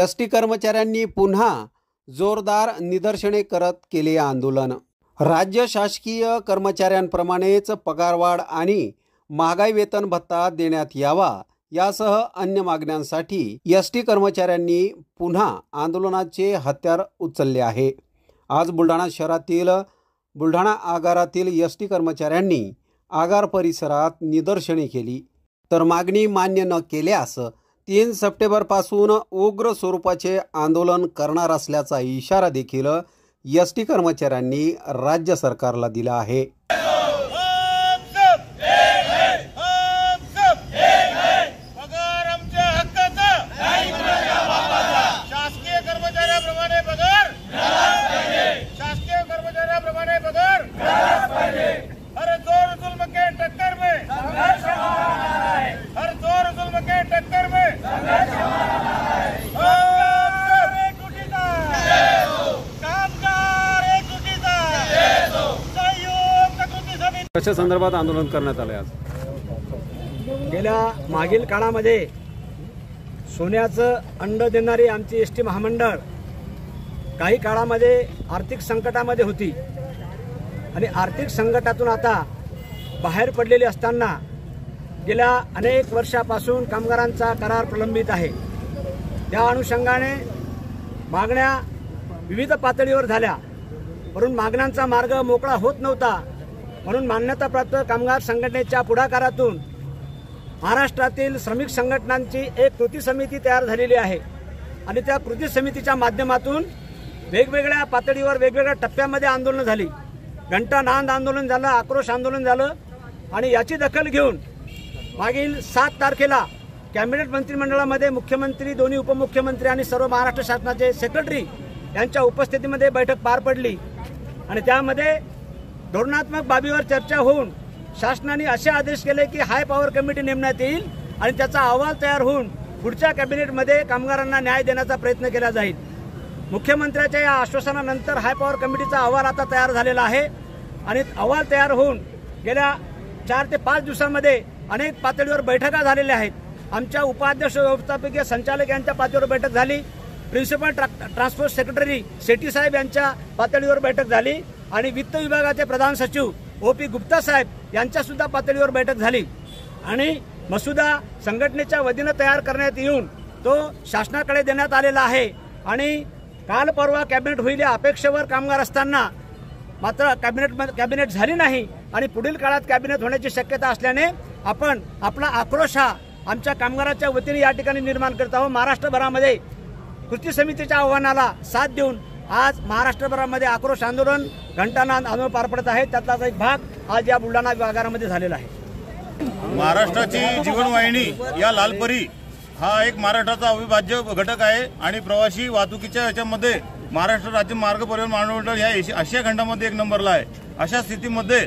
ST कर्मचाऱ्यांनी पुन्हा जोरदार निदर्शने करत केले आंदोलन। राज्य शासकीय कर्मचाऱ्यांप्रमाणेच पगारवाढ आणि महागाई वेतन भत्ता देण्यात यावा यासह अन्य मागण्यांसाठी एसटी कर्मचाऱ्यांनी पुन्हा आंदोलनाचे हत्यार उचलले आहे। आज बुलढाणा शहरातील बुलढाणा आगारातील एसटी कर्मचाऱ्यांनी आगार परिसरात निदर्शने केली, तर मागणी मान्य न केल्यास 3 सप्टेंबरपासून उग्र स्वरूपाचे आंदोलन करणार असल्याचा इशारा देखील एसटी कर्मचाऱ्यांनी राज्य सरकारला दिला आहे। कशा संदर्भात आंदोलन करण्यात आले? आज गेल्या मागील काळामध्ये सोन्याचं अंड देणारी आमची एसटी महामंडळ काही काळामध्ये आर्थिक संकटामध्ये होती आणि आर्थिक संकटातून आता बाहेर पडलेली असताना गेल्या अनेक वर्षापासून कामगारांचा करार प्रलंबित आहे। त्या अनुषंगाने मागण्या विविध पातळीवर झाल्या, परंतु मागण्यांचा मार्ग मोकळा होत नव्हता। म्हणून मान्यताप्राप्त कामगार संघटनेच्या पुढाकारातून महाराष्ट्रातील श्रमिक संघटनांची एक कृती समिती तयार झालेली आहे आणि त्या कृती समितीच्या माध्यमातून वेगवेगळ्या पातळीवर वेगवेगळ्या टप्प्यामध्ये आंदोलन झाली। घंटा नांद आंदोलन झालं, आक्रोश आंदोलन झालं आणि याची दखल घेऊन मागील 7 तारखेला कॅबिनेट मंत्रिमंडळामध्ये मुख्यमंत्री, दोन्ही उपमुख्यमंत्री आणि सर्व महाराष्ट्र शासनाचे सेक्रेटरी यांच्या उपस्थितीमध्ये बैठक पार पडली आणि त्यामध्ये धोरणात्मक बाबीवर चर्चा होऊन शासनाने असे आदेश केले की हाय पॉवर कमिटी नेमण्यात येईल आणि त्याचा अहवाल तयार होऊन पुढच्या कॅबिनेटमध्ये कामगारांना न्याय देण्याचा प्रयत्न केला जाईल। मुख्यमंत्र्यांच्या या आश्वासनानंतर हाय पॉवर कमिटीचा अहवाल आता तयार झालेला आहे आणि अहवाल तयार होऊन गेल्या 4 ते 5 दिवसांमध्ये अनेक पातळीवर बैठका झालेल्या आहेत। आमच्या उपाध्यक्ष व्यवस्थापकीय संचालक यांच्या पातळीवर बैठक झाली, प्रिन्सिपल ट्रान्सपोर्ट सेक्रेटरी शेट्टी साहेब यांच्या पातळीवर बैठक झाली आणि वित्त विभागाचे प्रधान सचिव OP गुप्ता साहेब यांच्या सुद्धा पातळीवर बैठक झाली आणि मसुदा संघटनेच्या वतीने तयार करण्यात येऊन तो शासनाकडे देण्यात आलेला आहे आणि काल परवा कॅबिनेट होईल या अपेक्षेवर कामगार असताना मात्र कॅबिनेट झाली नाही आणि पुढील काळात कॅबिनेट होण्याची शक्यता असल्याने आपण आपला आक्रोश हा आमच्या कामगाराच्या वतीने या ठिकाणी निर्माण करत आहोत। महाराष्ट्रभरामध्ये कृती समितीच्या आव्हानाला साथ देऊन आज महाराष्ट्रभरामध्ये आक्रोश आंदोलन, घंटानाद आंदोलन पार पडत आहे। त्यातलाच एक भाग आज या बुलढाणा विभागामध्ये झालेला आहे। महाराष्ट्राची जीवनवाहिनी या लालपरी हा एक महाराष्ट्राचा अविभाज्य घटक आहे आणि प्रवासी वाहतुकीच्या याच्यामध्ये महाराष्ट्र राज्य मार्ग परिवहन महामंडळ या आशिया खंडामध्ये 1 नंबरला आहे। अशा स्थितीमध्ये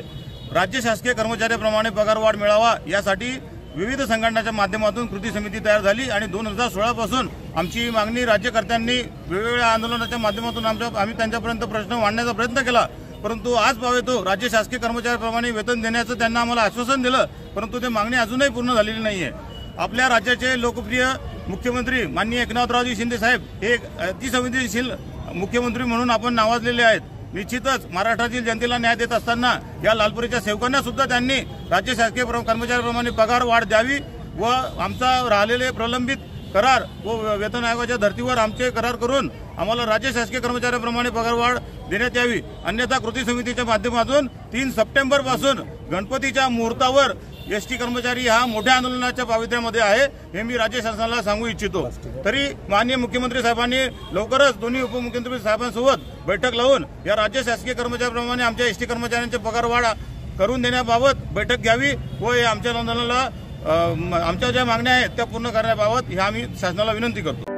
राज्य शासकीय कर्मचाऱ्याप्रमाणे पगारवाढ मिळावा यासाठी विविध संघटनांच्या माध्यमातून कृती समिती तयार झाली आणि 2016 पासून आमची मागणी राज्यकर्त्यांनी वेगवेगळ्या आंदोलनाच्या माध्यमातून आम्ही त्यांच्यापर्यंत प्रश्न मांडण्याचा प्रयत्न केला, परंतु आज पाहतो राज्य शासकीय कर्मचाऱ्याप्रमाणे वेतन देण्याचं त्यांना आम्हाला आश्वासन दिलं, परंतु ते मागणी अजूनही पूर्ण झालेली नाहीये। आपल्या राज्याचे लोकप्रिय मुख्यमंत्री माननीय एकनाथरावजी शिंदे साहेब हे अतिसंवेदनशील मुख्यमंत्री म्हणून आपण नावाजलेले आहेत। निश्चितच महाराष्ट्रातील जनतेला न्याय देत असताना या लालपरीच्या सेवकांना सुद्धा त्यांनी राज्य शासकीय कर्मचाऱ्याप्रमाणे पगार वाढ द्यावी व आमचा राहिलेले प्रलंबित करार व वेतन आयोगाच्या धर्तीवर आमचे करार करून आम्हाला राज्य शासकीय कर्मचाऱ्याप्रमाणे पगारवाढ देण्यात यावी, अन्यथा कृती समितीच्या माध्यमातून 3 सप्टेंबर पासून गणपतीच्या मुहूर्तावर एसटी कर्मचारी हा मोठ्या आंदोलनाच्या पावित्र्यामध्ये आहे हे मी राज्य शासनाला सांगू इच्छितो। तरी माननीय मुख्यमंत्री साहेबांनी लवकरच दोन्ही उपमुख्यमंत्री साहेबांसोबत बैठक लावून या राज्य शासकीय कर्मचाऱ्याप्रमाणे आमच्या एसटी कर्मचाऱ्यांचे पगारवाढ करून देण्याबाबत बैठक घ्यावी व आमच्या आंदोलनाला आमच्या ज्या मागण्या आहेत त्या पूर्ण करण्याबाबत आम्ही शासनाला विनंती करतो।